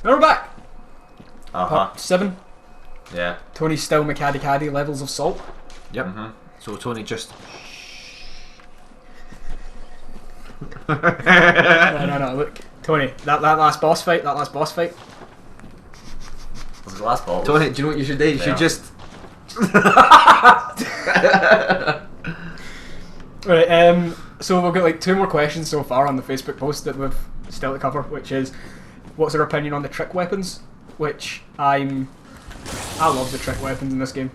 And we're back! Uh-huh. Part 7. Yeah. Tony's still McCaddy levels of salt. Yep. So Tony just... No, look. Tony, that last boss fight, Was the last ball? Tony, do you know what you should do? You should just... Right, so we've got like 2 more questions so far on the Facebook post that we've still to cover, which is, what's our opinion on the trick weapons? Which I love the trick weapons in this game.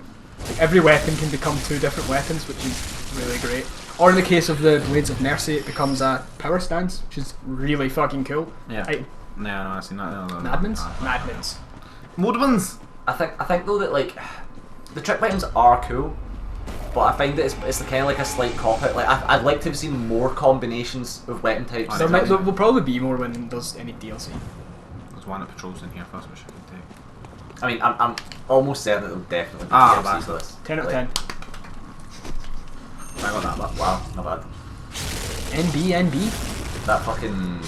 Like, every weapon can become 2 different weapons, which is really great. Or in the case of the Blades of Mercy, it becomes a power stance, which is really fucking cool. Yeah. No, I've seen that. Madmans? Madmans. Modmans! I think though that like the trick weapons are cool, but I find that it's kind of like a slight cop-out. Like I'd like to have seen more combinations of weapon types. There will probably be more when there's any DLC. There's one that patrols in here first, which I can take. I mean, I'm almost certain that there'll definitely be DLCs for this. 10 out of 10. I got that, but wow, not bad. NB. That fucking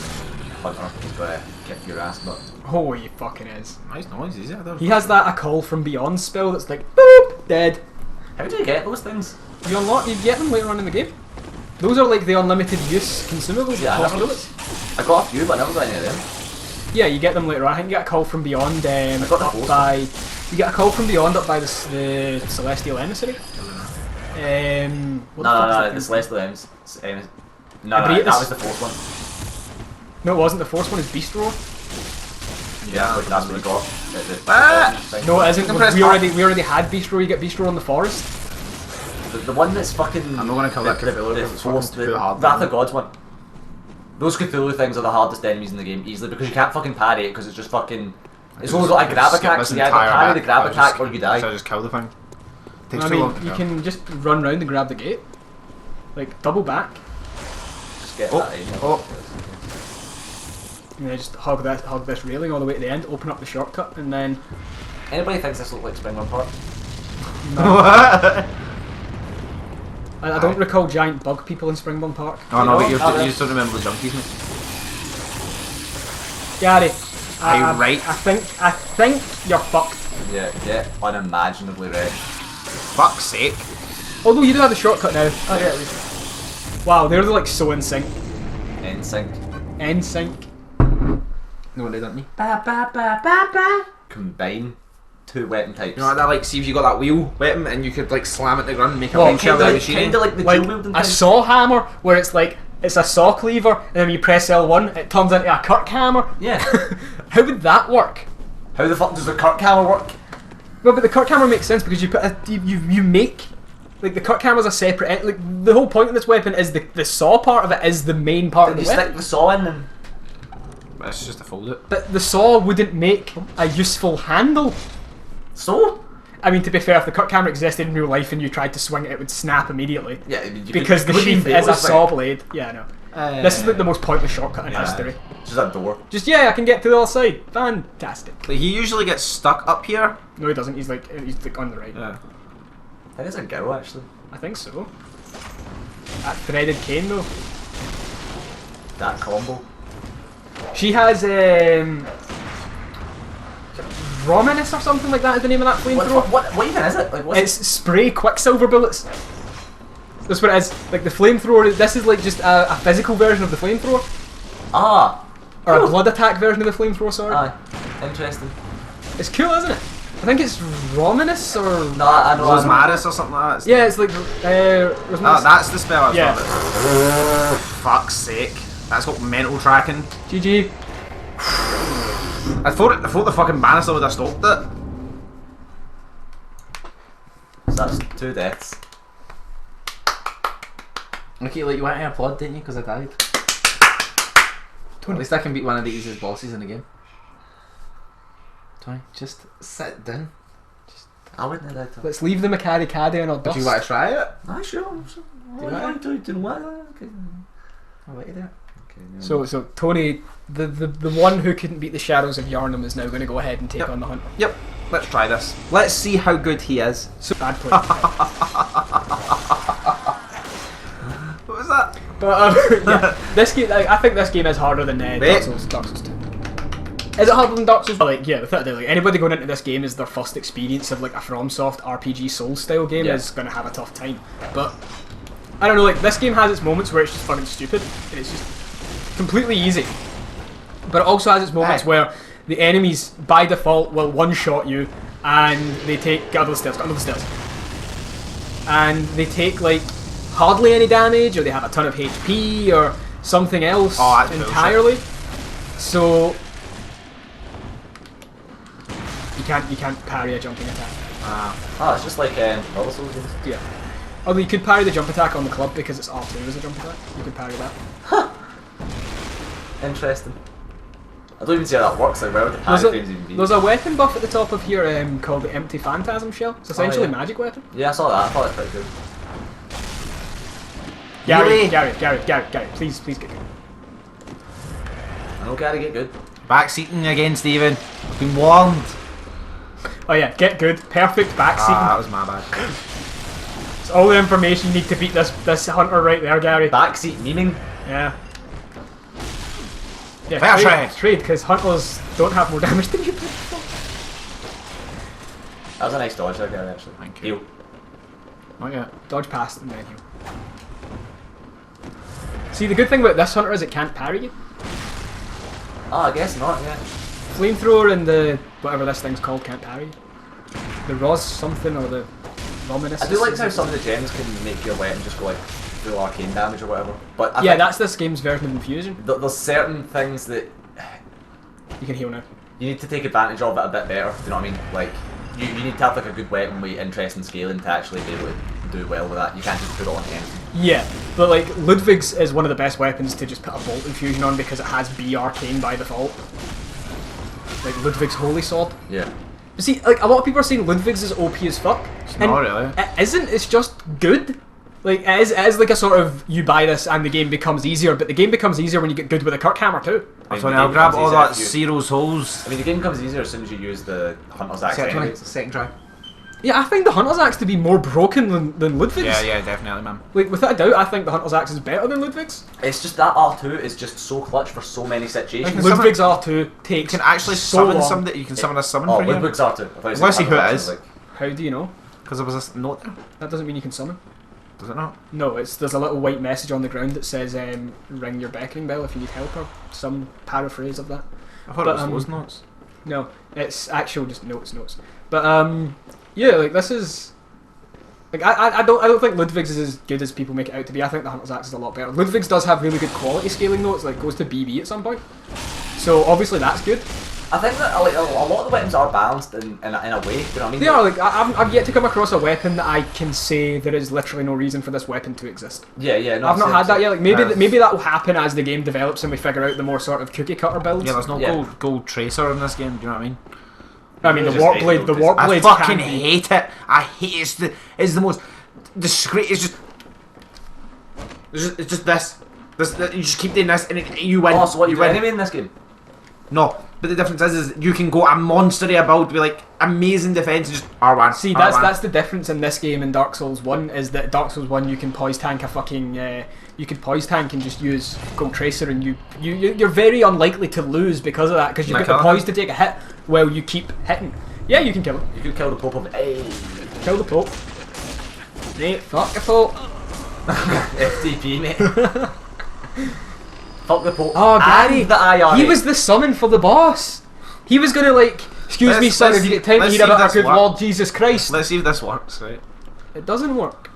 hunter is gonna kick your ass, but Oh, he fucking is. Nice noise, is it? He has that A Call from Beyond spell that's like, boop, dead. how do you get those things? You get them later on in the game. Those are like the unlimited use consumables. Yeah, that cost I bullets. got a few, but I never got any of them. Yeah, you get them later on. I think you get A Call from Beyond got the up first by... You get A Call from Beyond up by the Celestial Emissary. What the fuck's The that Celestial M's. No, Abritus. that was the fourth one. No, it wasn't. The fourth one is Beast Roar. Yeah, that's what we got. No, it isn't. Compressed We already had Beast Roar. You get Beast Roar in the forest. The one that's fucking... I'm not going to cover that Cthulhu because it's fucking too hard. Wrath of Gods one. Those Cthulhu things are the hardest enemies in the game, easily, because you can't fucking parry it, because it's just fucking... It's only got a grab attack, so you either parry the grab attack or you die. So I just kill the thing. Takes I too mean, long to you kill. can just run round and grab the gate. Like, double back. Just get that in. And then just hug this railing all the way to the end, open up the shortcut, and then... Anybody thinks this looks like Springland Park? What? I don't recall giant bug people in Springburn Park. Oh no, but you yeah. just don't remember the junkies, mate. Gary, right? I think you're fucked. Yeah, unimaginably right. Fuck's sake. Although you do have the shortcut now. Oh yeah, at least. Wow, they're like so in sync. NSYNC. In sync. No, they don't need. Combine 2 weapon types. You know, like that, like, see if you got that wheel weapon and you could, like, slam it to the ground and make a Well, wind shell out of the Kinda like the Like dual wielding a thing. saw hammer, where it's like it's a saw cleaver, and then when you press L1, it turns into a Kirk hammer. Yeah. How would that work? How the fuck does the Kirk hammer work? Well, but the Kirk hammer makes sense because you put you make like the Kirk hammer's a separate. Like the whole point of this weapon is the saw part of it is the main part Did of you the stick weapon. the saw in and... It's just a fold it. But the saw wouldn't make a useful handle. So? I mean, to be fair, if the Kirk hammer existed in real life and you tried to swing it, it would snap immediately. Yeah, I mean, Because the sheath is a saw blade. Yeah, I know. This is like the most pointless shortcut in history. Just a door. Just, yeah, I can get to the other side. Fantastic. Like, he usually gets stuck up here. No, he doesn't. He's like on the right. Yeah. I think it's a girl, actually. I think so. That threaded cane, though. That combo. She has, Romanus or something like that is the name of that flamethrower. What even is it? Like, what's It's spray quicksilver bullets. That's what it is. Like the flamethrower, this is like just a physical version of the flamethrower. Ah! Or a Cool. blood attack version of the flamethrower, sorry. Aye. Interesting. It's cool, isn't it? I think it's Romanus or... No, I know. Rosmaris or something like that. Yeah, it's like, Oh, that's the spell I was Yeah. talking about. Fuck's sake. That's got mental tracking. GG. I thought the fucking banister would have stopped it. So that's 2 deaths. Okay, like, you went to applaud, didn't you? Because I died. At least I can beat one of the easiest bosses in the game. Tony, just sit down. I wouldn't have died. Let's leave the Macari on our dust. Do you want to try it? Ah, sure. Do you want to do what? Okay. I'll let you do it. So Tony, the one who couldn't beat the Shadows of Yarnum is now going to go ahead and take on the hunt. Yep, let's try this. Let's see how good he is. So bad point. What was that? But yeah, this game, I think this game is harder than Dark Wait. Souls 2. Is it harder than Dark Souls? Like, yeah, without a doubt, like, anybody going into this game is their first experience of like a FromSoft RPG Souls style game is going to have a tough time. But I don't know, like this game has its moments where it's just fucking stupid and it's just completely easy. But it also has its moments where the enemies by default will one-shot you and they take get under the stairs, and they take like hardly any damage, or they have a ton of HP or something else entirely. So you can't parry a jumping attack. It's just like other Souls games. Yeah. Although you could parry the jump attack on the club because it's R2 as a jump attack. You could parry that. Huh. Interesting. I don't even see how that works. Like, where would the parry frames even be? There's a weapon buff at the top of here called the Empty Phantasm Shell. It's essentially a magic weapon. Yeah, I saw that. I thought it was pretty good. Gary, please get good. I know Gary get good. Backseating again, Stephen. I've been warned. Oh yeah, get good. Perfect backseating. That was my bad. It's all the information you need to beat this hunter right there, Gary. Backseat memeing? Yeah. Yeah, Fair trade, because hunters don't have more damage than you. That was a nice dodge there, Gary, actually. Thank you. Heal. Not yet. Dodge past and then heal. See, the good thing about this hunter is it can't parry you. I guess not, yeah. Flamethrower and the whatever this thing's called can't parry. The Ros something or the Rominus. I do like how some of the gems can make your weapon just go like full arcane damage or whatever. But yeah, that's this game's version of infusion. There's certain things that you can heal now. You need to take advantage of it a bit better. Do you know what I mean? Like you need to have like a good weapon with interesting scaling to actually be able to do well with that. You can't just put it on anything. Yeah, but like Ludwig's is one of the best weapons to just put a Bolt Infusion on because it has B Arcane by default. Like Ludwig's Holy Sword. Yeah. You see, like a lot of people are saying Ludwig's is OP as fuck. It's not really. It isn't. It's just good. Like it is like a sort of you buy this and the game becomes easier, but the game becomes easier when you get good with a Kirkhammer too. I'll grab all that Zero's holes. I mean, the game becomes easier as soon as you use the Hunter's Axe. Second try. Yeah, I think the Hunter's Axe to be more broken than Ludwig's. Yeah, definitely, man. Like, without a doubt, I think the Hunter's Axe is better than Ludwig's. It's just that R2 is just so clutch for so many situations. Ludwig's R2 takes You can actually so summon long. somebody. You can summon a summon for you. Ludwig's R2. I want to see who it is. How do you know? Because there was a note there. That doesn't mean you can summon. Does it not? No, there's a little white message on the ground that says ring your beckoning bell if you need help or some paraphrase of that. I thought it was those notes. No, it's actual just notes. But yeah, like this is like I don't think Ludwig's is as good as people make it out to be. I think the Hunter's Axe is a lot better. Ludwig's does have really good quality scaling though. It's like goes to BB at some point. So obviously that's good. I think that like a lot of the weapons are balanced in a way. Do you know what I mean? They are like I've yet to come across a weapon that I can say there is literally no reason for this weapon to exist. Yeah. No, I've not had that yet. Like maybe that will happen as the game develops and we figure out the more sort of cookie cutter builds. Yeah, there's no gold tracer in this game. Do you know what I mean? I mean the warp blade. I fucking hate it. I hate it. It's the most discreet. It's just this. You just keep doing this and you win. Oh, so what you win. enemy in this game? No, but the difference is you can go a monstery about with like amazing defense and just R1. See, that's the difference in this game and Dark Souls 1 is that Dark Souls 1 you can poise tank a fucking you can poise tank and just use Gold Tracer and you're very unlikely to lose because of that because you've got the poise to take a hit while you keep hitting. Yeah, you can kill him. You can kill the Pope of Kill the Pope. Mate, fuck the Pope. FTP, mate. Fuck the Pope. Oh, Gary, the IRA. he was the summon for the boss. He was gonna like, excuse me, son, if you get time to hear about our good Lord Jesus Christ. Let's see if this works, right? It doesn't work.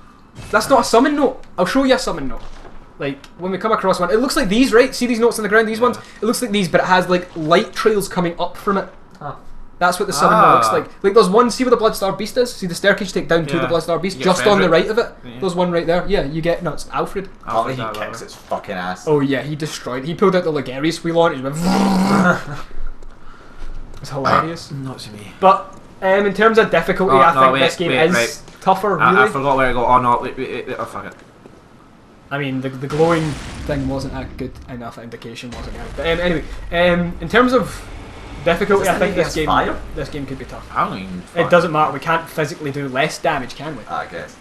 That's not a summon note. I'll show you a summon note. Like, when we come across one, it looks like these, right? See these notes on the ground, these ones? It looks like these, but it has like light trails coming up from it. Huh. That's what the summon note looks like. Like, there's one, see where the Bloodstar Beast is? See the staircase you take down to the Bloodstar Beast? Just on the right of it. Yeah. There's one right there. Yeah, you get, no, it's Alfred. Alfred he kicks its fucking ass. Oh yeah, he destroyed. He pulled out the Ligarius wheel on it. He went it's hilarious. Not to me. But in terms of difficulty, I think this game is tougher, really. I forgot where to go. Oh no, wait, oh fuck it. I mean, the glowing thing wasn't a good enough indication, wasn't it? But anyway, in terms of difficulty, I think this game could be tough. I don't even. It doesn't matter. We can't physically do less damage, can we? I guess.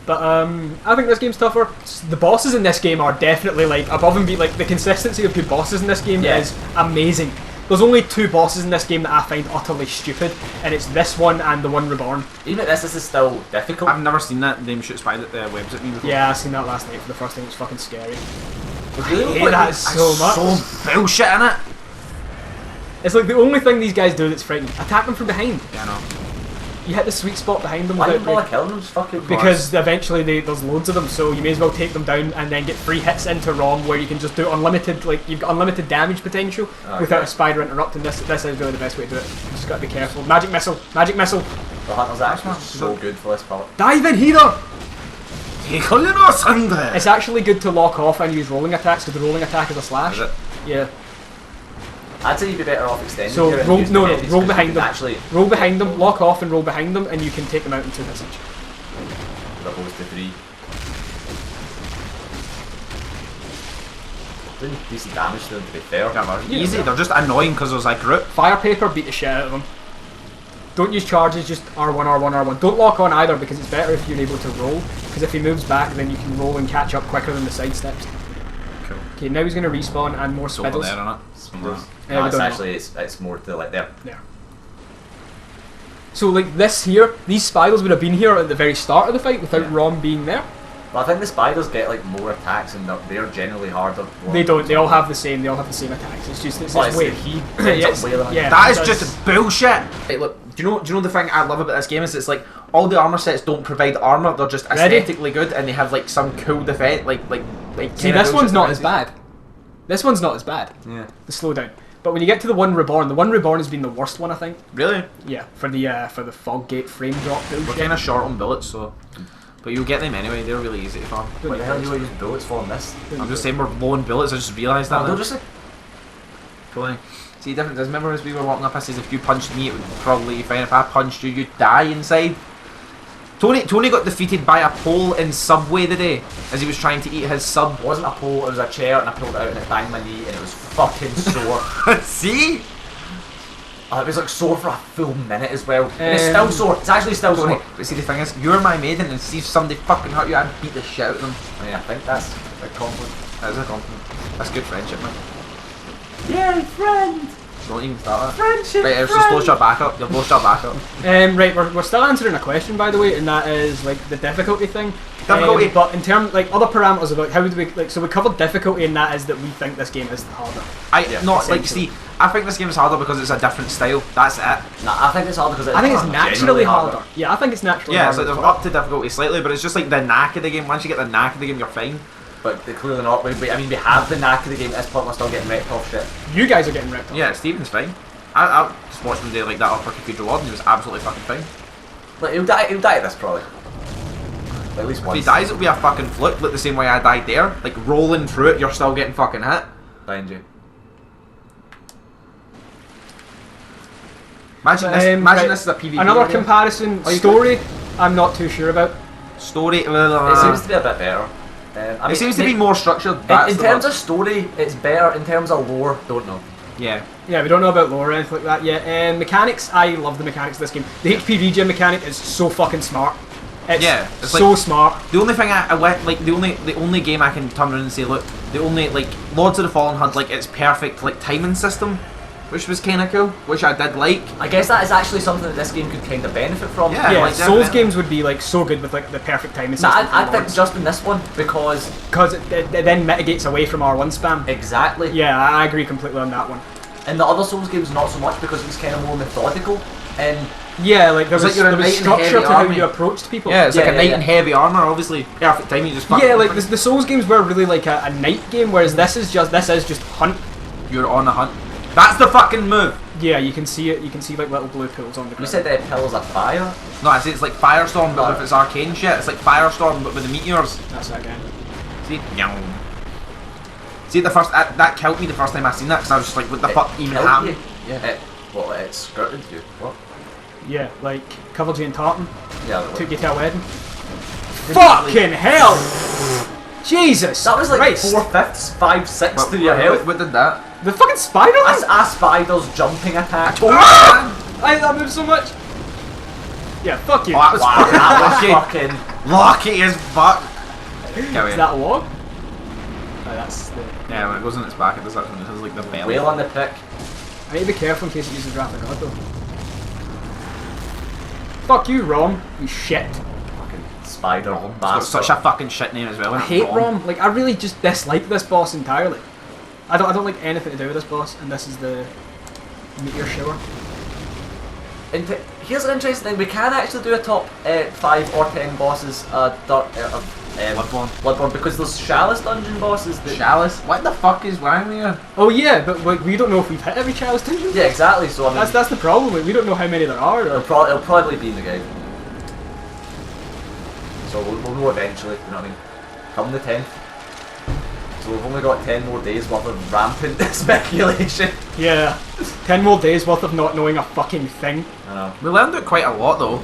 But I think this game's tougher. The bosses in this game are definitely like above and beyond. Like the consistency of good bosses in this game is amazing. There's only 2 bosses in this game that I find utterly stupid, and it's this one and the one Reborn. Even at this is still difficult. I've never seen that. Them shoot spider webs at me before. Yeah, I seen that last night for the first time. It was fucking scary. I hate that so much. So bullshit in it. It's like the only thing these guys do that's frightening. Attack them from behind. Yeah, I know. You hit the sweet spot behind them Why without didn't bother break- killing them? Just fucking. because eventually there's loads of them, so you may as well take them down and then get 3 hits into ROM where you can just do unlimited, like you've got unlimited damage potential without a spider interrupting. This is really the best way to do it. You just gotta be careful. Magic missile, magic missile. The hunter's actually so good for this part. Dive in here. Take a little Sunday. It's actually good to lock off and use rolling attacks because the rolling attack is a slash. Is it? Yeah. I'd say you'd be better off extending. So here and roll, using no, the no, heavies roll 'cause behind you them. can Actually, Roll behind them, lock off and roll behind them, and you can take them out in 2 hits each. as opposed to 3. Doing decent damage to them, to be fair. Yeah, they're easy. They're just annoying because there's like group. Fire paper, beat the shit out of them. Don't use charges, just R1, R1, R1. Don't lock on either because it's better if you're able to roll. Because if he moves back, then you can roll and catch up quicker than the side steps. Cool. Okay, now he's going to respawn and more It's over spittles. there, isn't it? No, we it's don't actually it's more to like there. There. So like this here, these spiders would have been here at the very start of the fight without Rom being there. But I think the spiders get like more attacks and they're generally harder. They don't. They all have the same. They all have the same attacks. It's just it's Oh, this it's way. the heat. Yes, yeah, That is it does. just bullshit. Right, look, do you know the thing I love about this game is it's like all the armor sets don't provide armor. They're just Ready? aesthetically good and they have like some cool defense. Like See, kinda this one's bullshit not as defenses. bad. This one's not as bad. Yeah. The slowdown. But when you get to the one Reborn has been the worst one, I think. Really? Yeah, for the fog gate frame drop We're bullshit. kind of short on bullets, so. But you'll get them anyway. They're really easy to farm. What the hell do you use bullets for in this? I'm just saying we're low on bullets. I just realised that. Oh, now. don't just say. Cool. See, the difference is, remember as we were walking up, I says if you punched me, it would probably be fine. If I punched you, you'd die inside. Tony got defeated by a pole in Subway today as he was trying to eat his sub. It wasn't a pole, it was a chair, and I pulled it out and it banged my knee, and it was fucking sore. See? Oh, it was like sore for a full minute as well. And it's still sore. It's actually still Tony, sore. but see, the thing is, you're my maiden, and see if somebody fucking hurt you, I'd beat the shit out of them. Oh, yeah, I think that's a compliment. That is a compliment. That's good friendship, man. Yay, friend! Don't even start that. Friendship, Right, it's just blow shot back up. You'll blow shot back up. Right, we're still answering a question, by the way, and that is like the difficulty thing. Difficulty. But in terms like other parameters about how do we like, so we covered difficulty, and that is that we think this game is harder. Not like, see, I think this game's harder because it's a different style. That's it. Nah, I think it's harder because I think it's naturally harder. Yeah, I think it's naturally Yeah, it's harder. like they're up to difficulty slightly, but it's just like the knack of the game. Once you get the knack of the game, you're fine. But they're clearly not. I mean, we have the knack of the game at this point, we're still getting wrecked off shit. You guys are getting ripped off. Yeah, Stephen's fine. I just watched him do like that upper Cathedral Ward and he was absolutely fucking fine. Like, he'll die at this probably. At least If once. he dies, it'll be a fucking fluke, like the same way I died there. Like rolling through it, you're still getting fucking hit. Behind you. Imagine this. Imagine right, this is a PvP. Another video. comparison Oh, you story. I'm not too sure about. Story. It seems to be a bit better. I mean, it seems to be more structured. In terms of story, it's better. In terms of lore, don't know. yeah. Yeah, we don't know about lore or anything like that yet. And mechanics, I love the mechanics of this game. The HP regen mechanic is so fucking smart. It's so smart. The only thing I went like the only game I can turn around and say, look, the only like Lords of the Fallen had like its perfect like timing system, which was kind of cool, which I did like. I guess that is actually something that this game could kind of benefit from. Yeah. Yeah, like, Souls definitely. games would be like so good with like the perfect timing Nah, system. I think just in this one because it then mitigates away from R1 spam. exactly. Yeah, I agree completely on that one. In the other Souls games, not so much because it's kind of more methodical and. Yeah, like there It's was, like you're a there was knight in structure heavy to how army. you approached people. Yeah, it's like Yeah, a knight yeah. in heavy armor, obviously. Perfect timing, just fucking. Yeah, like the Souls games were really like a knight game, whereas this is just hunt. You're on a hunt. That's the fucking move. Yeah, you can see it. You can see like little blue pools on the ground. You said pillars of fire. No, I say it's like Firestorm, but with its arcane shit. It's like Firestorm, but with the meteors. That's that guy. See, see the first that killed me the first time I seen that because I was just like, what the fuck even killed happened? you. Yeah. It skirted you. What? Yeah, like covered you in tartan, Yeah. That took you to a wedding. Fucking hell! Jesus! was like Christ. 4/5, 5/6 to your health. What did that? The fucking spider That's thing? a spider's jumping attack. I hate that move so much. Yeah, fuck you. Oh, that was Wow, that was lucky. fucking. Lucky as fuck. Is that a log? Oh, that's the. Yeah, when it goes in its back, it does that when it has like the belly. Whale on the pick. I need to be careful in case it uses Wrath of God though. Fuck you, Rom, you shit. Fucking spider It's got bastard. such a fucking shit name as well. I isn't it? hate Rom. Like, I really just dislike this boss entirely. I don't like anything to do with this boss, and this is the meteor shower. Here's an interesting thing. We can actually do a top 5 or 10 bosses. Bloodborne, because there's Chalice dungeon bosses. That, Chalice? What the fuck is wrong with you? Oh yeah, but like, we don't know if we've hit every Chalice dungeon. yeah, exactly. So I mean, That's the problem. Like, we don't know how many there are. it'll probably be in the guide. So we'll know eventually. You know what I mean? Come the 10th. So we've only got 10 more days worth of rampant speculation. Yeah, 10 more days worth of not knowing a fucking thing. I know. We learned it quite a lot though.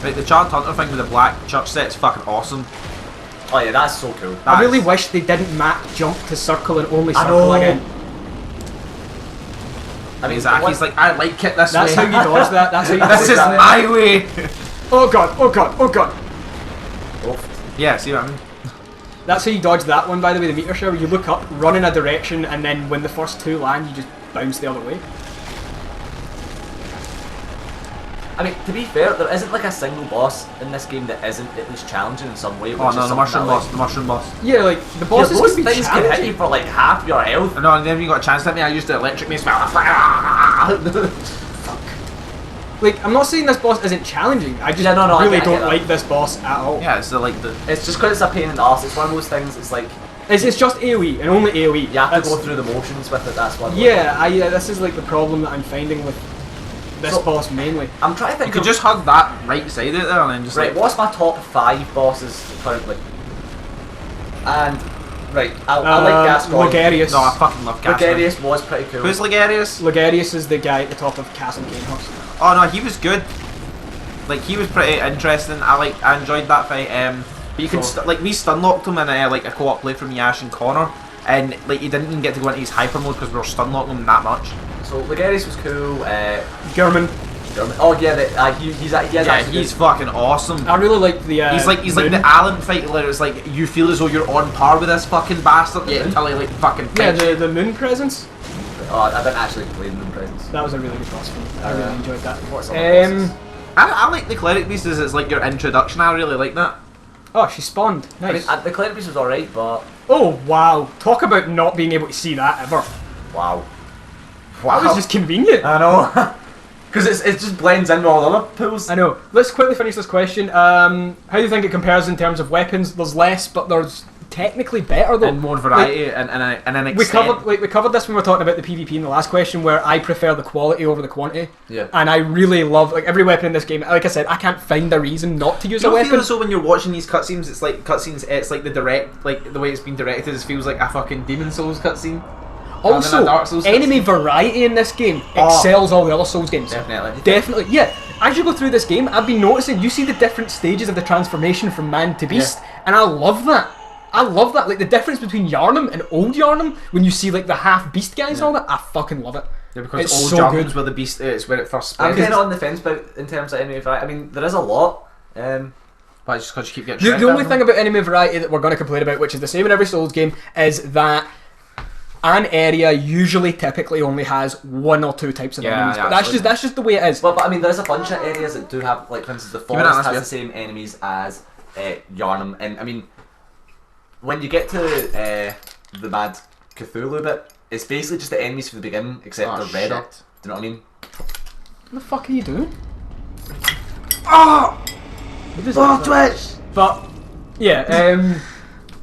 Like the Charred Hunter thing with the black church set's fucking awesome. Oh yeah, that's so cool. I really wish they didn't map jump to circle and only circle know. again. I mean, Zaki's like, I like it this That's way. how you dodge that. That's how you This dodge is that. my way. Oh god, oh god, oh god. Yeah, see what I mean? That's how you dodge that one, by the way, the meteor shower. You look up, run in a direction, and then when the first two land, you just bounce the other way. I mean, to be fair, there isn't like a single boss in this game that isn't at least challenging in some way. Oh which no, is the something mushroom I like. boss, the mushroom boss. Yeah, like, the bosses those can be things can hit you challenging. for like half your health. No, and then you got a chance to hit me, I used the electric mace. Like, I'm not saying this boss isn't challenging, I just Yeah, no, I really get don't that. like this boss at all. Yeah, it's like the... It's just because it's a pain in the arse. It's one of those things. It's like It's just AoE, and only AoE. you have to That's- go through the motions with it. That's one. Yeah, this is like the problem that I'm finding with this So- boss mainly. I'm trying to You think. could of, just hug that right side out there and then just right. like... What's my top 5 bosses currently? And right, I like Gascon. Ligarius. No, I fucking love Gaston. Ligarius was pretty cool. Who's Ligarius? Ligarius is the guy at the top of Castle Cainhurst. Oh no, he was good. Like he was pretty interesting. I enjoyed that fight. But you can like we stun locked him in like a co-op play from Yash and Connor, and like he didn't even get to go into his hyper mode because we were stun locking him that much. So Ligarius was cool. German. Oh yeah, He's fucking awesome. I really like the. He's like Moon. the Alan fight where it's like you feel as though you're on par with this fucking bastard yet until he like fucking Yeah, fights. the Moon presence. Oh, I didn't actually play Moon Presence. That was a really good boss for me. I really enjoyed that. What's other bosses? I like the cleric beast as it's like your introduction. I really like that. Oh, she spawned. I mean, Nice. the cleric piece was alright, but Oh wow! Talk about not being able to see that ever. wow. That was just convenient. I know. Because it just blends in with all the other pools. I know. Let's quickly finish this question. How do you think it compares in terms of weapons? There's less, but there's technically better though. And more variety and an extent. We covered this when we were talking about the PvP in the last question, where I prefer the quality over the quantity. Yeah. And I really love every weapon in this game. Like I said, I can't find a reason not to use You a don't feel weapon. as though when you're watching these cutscenes, it's like the direct, like the way it's been directed, it feels like a fucking Demon Souls cutscene. Also, Dark Souls enemy cutscene. variety in this game Oh. excels all the other Souls games. Definitely. Definitely, yeah. As you go through this game, I've been noticing you see the different stages of the transformation from man to beast, and I love that. I love that. Like the difference between Yarnum and old Yarnum, when you see like the half beast guys and all that, I fucking love it. Yeah, because It's old so Jarvan's good. where the beast is, where it first I'm spreads. kind of on the fence about in terms of enemy variety. I mean, there is a lot. But it's just because you keep getting The shredded only at thing them. about enemy variety that we're going to complain about, which is the same in every Souls game, is that an area usually typically only has one or two types of Yeah, enemies. yeah, But that's absolutely. just the way it is. But I mean, there's a bunch of areas that do have, like for instance, the me forest that, has that's the same enemies as Yarnum, and I mean, when you get to the Mad Cthulhu bit, it's basically just the enemies from the beginning, except Oh, they're redder. shit. Do you know what I mean? What the fuck are you doing? Oh! What is Oh, that? Twitch! But yeah,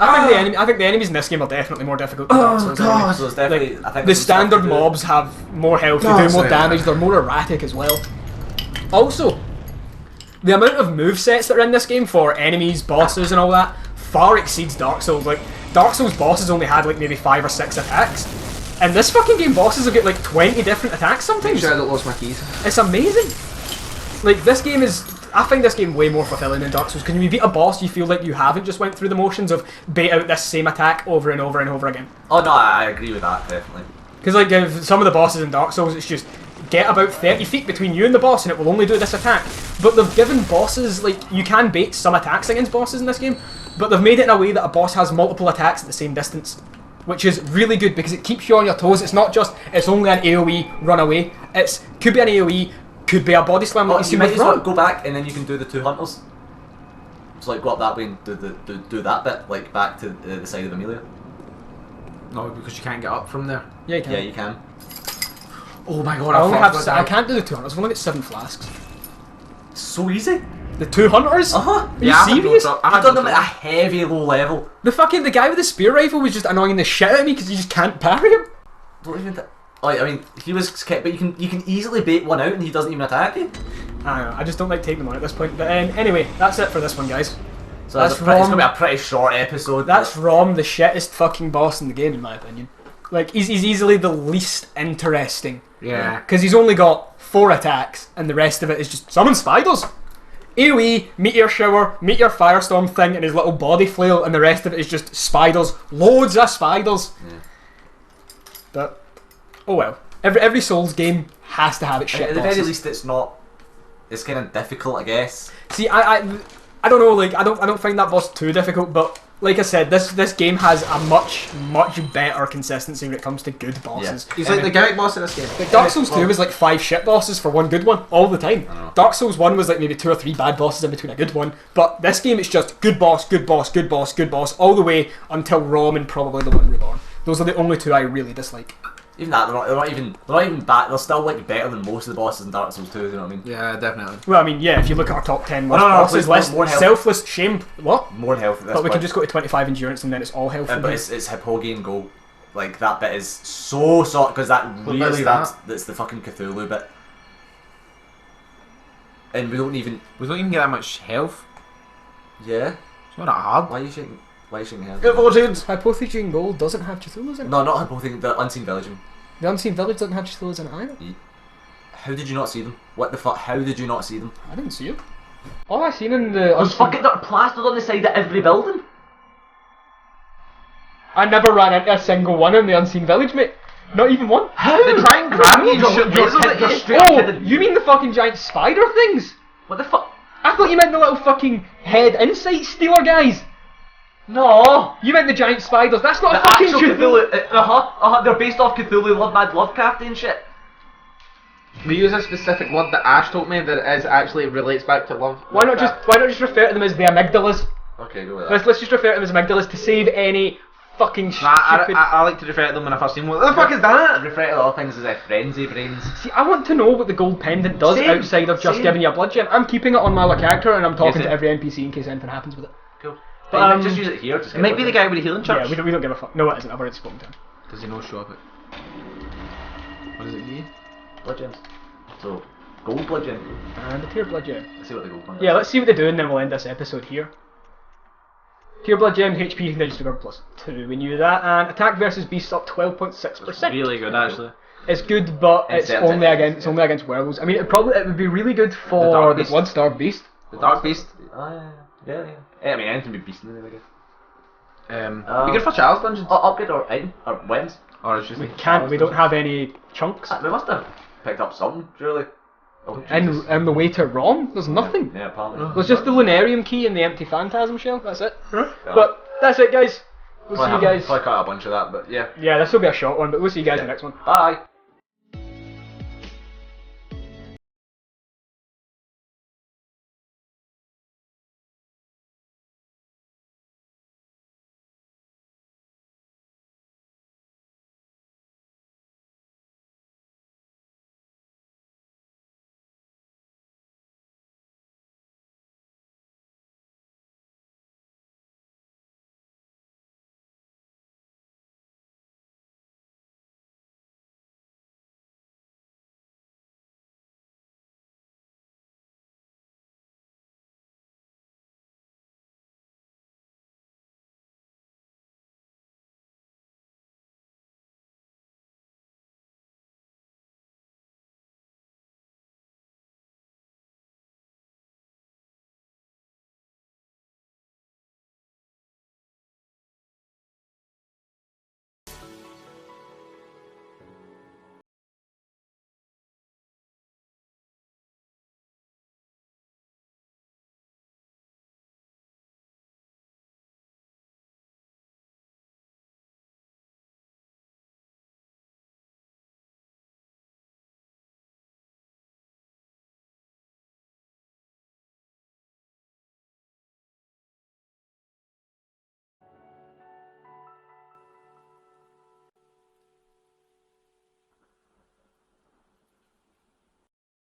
I think the enemies in this game are definitely more difficult. Than Dark Souls anyway. God. So it's definitely. Like, I think the there's some stuff standard to do. mobs have more health, they God, do more yeah. damage, they're more erratic as well. Also, the amount of movesets that are in this game for enemies, bosses and all that far exceeds Dark Souls. Like, Dark Souls bosses only had like maybe 5 or 6 attacks. And this fucking game bosses will get like 20 different attacks Make sometimes. sure I don't lose my keys. It's amazing. Like, this game is... I find this game way more fulfilling than Dark Souls, because when you beat a boss, you feel like you haven't just went through the motions of bait out this same attack over and over and over again. Oh no, I agree with that definitely. Because like some of the bosses in Dark Souls, it's just get about 30 feet between you and the boss and it will only do this attack. But they've given bosses, like, you can bait some attacks against bosses in this game, but they've made it in a way that a boss has multiple attacks at the same distance. which is really good because it keeps you on your toes. It's not just it's only an AOE run away. It's could be an AOE, could be a body slam. Like you might as well go back and then you can do the 2 hunters. So like go up that way and do that bit like back to the side of Amelia. No, because you can't get up from there. Yeah, you can. Yeah, you can. Oh my god, I can't do the 2 hunters. I've only got 7 flasks. So easy. The 2 hunters? Are you serious? I've done them at a heavy low level. The guy with the spear rifle was just annoying the shit out of me because you just can't parry him. Don't even. I mean, he was, but you can easily bait one out and he doesn't even attack you. I don't know. I just don't like taking them on at this point. But anyway, that's it for this one, guys. So it's gonna be a pretty short episode. That's Rom, the shittest fucking boss in the game, in my opinion. Like he's easily the least interesting. Yeah. Because he's only got 4 attacks, and the rest of it is just summon spiders. AoE, meteor shower, meteor firestorm thing, and his little body flail, and the rest of it is just spiders. Loads of spiders. Yeah. But oh well. Every Souls game has to have its shit. At the bosses. very least, it's not. It's kind of difficult, I guess. See, I don't know. Like I don't find that boss too difficult, but. Like I said, this game has a much better consistency when it comes to good bosses. Yeah. He's like the gimmick boss in this game. Like Dark Souls 2 was like 5 shit bosses for 1 good one all the time. Dark Souls 1 was like maybe 2 or 3 bad bosses in between a good one. But this game it's just good boss, good boss, good boss, good boss, all the way until Rom and probably the one Reborn. Those are the only 2 I really dislike. Even that, they're not even bad. They're still like better than most of the bosses in Dark Souls 2. You know what I mean? Yeah, definitely. Well, I mean, yeah. If you look at our top 10 bosses list, selfless, shame. What? More health. At this but we point. can just go to 25 endurance and then it's all health. But it's Hippogi and Go. Like that bit is so soft because that's the fucking Cthulhu bit. And we don't even get that much health. Yeah. It's not that hard. Why are you shaking? Why are you shaking your head? Hypothetical Gold doesn't have Cthulhu's in it. No, not Hypothetical. The Unseen Village. The Unseen Village doesn't have Cthulhu's in it either. How did you not see them? What the fuck? How did you not see them? I didn't see it. All I seen in the There's fucking plastered on the side of every building. I never ran into a single one in the Unseen Village, mate. Not even one. How? They try and grab you and shoot lasers at you. Oh, you mean the fucking giant spider things? What the fuck? I thought you meant the little fucking head insight stealer guys. No, you meant the giant spiders. That's not the a fucking Cthulhu. They're based off Cthulhu, Lovecrafty and shit. We use a specific word that Ash told me that is actually relates back to love. Why not just refer to them as the amygdalas? Okay, go with that. Let's just refer to them as amygdalas to save any fucking stupid. I like to refer to them when I first see them. What the fuck is that? Refer to other things as their frenzy brains. See, I want to know what the gold pendant does outside of just giving you a blood gem. I'm keeping it on my character and I'm talking to every NPC in case anything happens with it. Cool. But just use it here. It might be the guy with the healing church. Yeah, we don't give a fuck. No, it isn't. I've already spoken to him. Does he not show up it? What does it give? Blood gems. So, gold blood gem. And a tier blood gem. Let's see what the gold one is. Yeah, let's see what they do and then we'll end this episode here. Tier blood gem, HP conditions to plus 2. We knew that. And attack versus beasts up 12.6%. It's really good actually. It's good, but it's only against werewolves. I mean, it would be really good for the Bloodstarved beast. The dark beast. Yeah. I mean, anything with beast in there, I guess. Be good for challenge dungeons. Upgrade or item or weapons. Or it's just we don't have any chunks. We must have picked up something, surely. Oh, and the way to Rom, there's nothing. Yeah, apparently. There's just the Lunarium key and the empty phantasm shell. That's it. But that's it, guys. We'll see you guys. Probably cut a bunch of that, but yeah. Yeah, this will be a short one, but we'll see you guys in the next one. Bye.